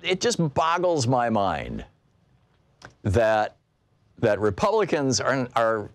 it just boggles my mind that Republicans are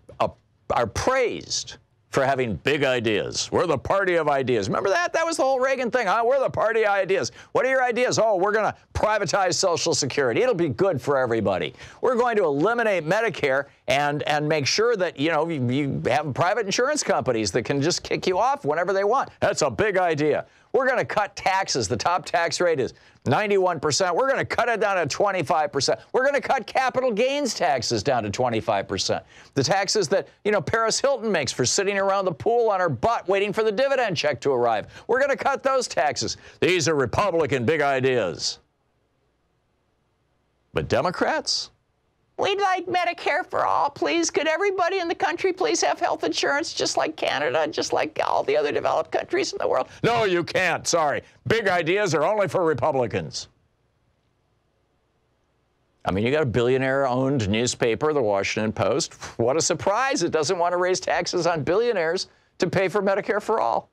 praised for having big ideas. We're the party of ideas. Remember that? That was the whole Reagan thing. Huh? We're the party of ideas. What are your ideas? Oh, we're going to privatize Social Security. It'll be good for everybody. We're going to eliminate Medicare and make sure that, you know, you have private insurance companies that can just kick you off whenever they want. That's a big idea. We're going to cut taxes. The top tax rate is 91%. We're going to cut it down to 25%. We're going to cut capital gains taxes down to 25%. The taxes that, you know, Paris Hilton makes for sitting around the pool on her butt waiting for the dividend check to arrive. We're going to cut those taxes. These are Republican big ideas. But Democrats? We'd like Medicare for all, please. Could everybody in the country please have health insurance just like Canada, just like all the other developed countries in the world? No, you can't. Sorry. Big ideas are only for Republicans. I mean, you got a billionaire-owned newspaper, the Washington Post. What a surprise. It doesn't want to raise taxes on billionaires to pay for Medicare for all.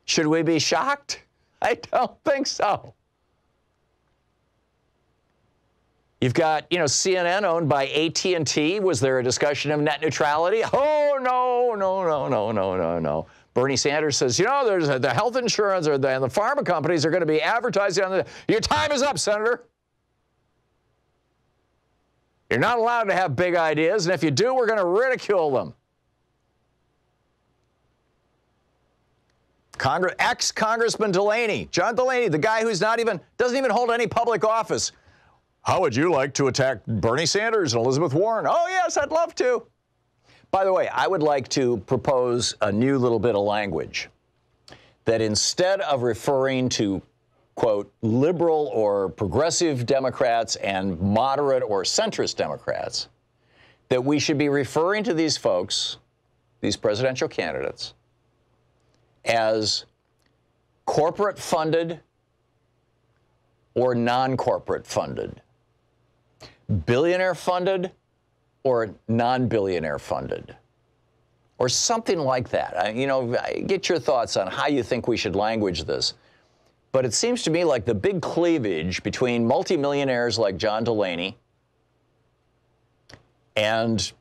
Should we be shocked? I don't think so. You've got, you know, CNN owned by AT&T. Was there a discussion of net neutrality? Oh, no. Bernie Sanders says, you know, there's the health insurance and the pharma companies are going to be advertising on the... Your time is up, Senator. You're not allowed to have big ideas, and if you do, we're going to ridicule them. Ex-Congressman Delaney, John Delaney, the guy who's doesn't even hold any public office. How would you like to attack Bernie Sanders and Elizabeth Warren? Oh, yes, I'd love to. By the way, I would like to propose a new little bit of language that instead of referring to, quote, liberal or progressive Democrats and moderate or centrist Democrats, that we should be referring to these folks, these presidential candidates, as corporate funded or non-corporate funded. Billionaire funded or non-billionaire funded, or something like that. You know, get your thoughts on how you think we should language this. But it seems to me like the big cleavage between multimillionaires like John Delaney and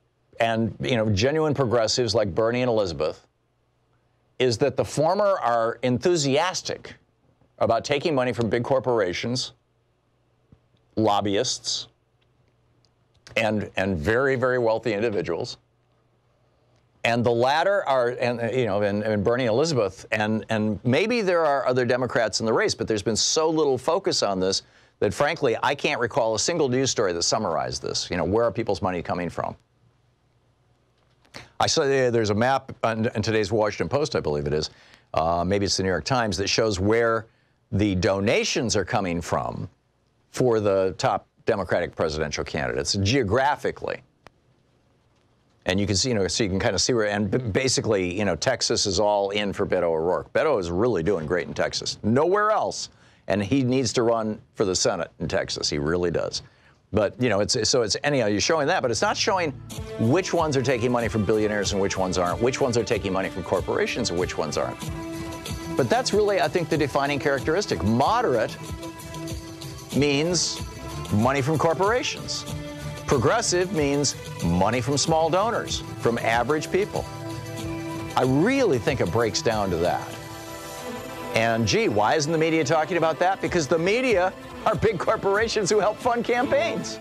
you know, genuine progressives like Bernie and Elizabeth is that the former are enthusiastic about taking money from big corporations, lobbyists, and very, very wealthy individuals. And the latter are, and Bernie and Elizabeth, and maybe there are other Democrats in the race, but there's been so little focus on this that, frankly, I can't recall a single news story that summarized this. You know, where are people's money coming from? I saw there's a map in today's Washington Post, I believe it is, maybe it's the New York Times, that shows where the donations are coming from for the top Democratic presidential candidates geographically. And you can see, you know, so you can kind of see where, and basically, you know, Texas is all in for Beto O'Rourke. Beto is really doing great in Texas. Nowhere else. And he needs to run for the Senate in Texas. He really does. But, you know, it's anyhow, you're showing that, but it's not showing which ones are taking money from billionaires and which ones aren't, which ones are taking money from corporations and which ones aren't. But that's really, I think, the defining characteristic. Moderate means money from corporations. Progressive means money from small donors, from average people. I really think it breaks down to that. And gee, why isn't the media talking about that? Because the media are big corporations who help fund campaigns.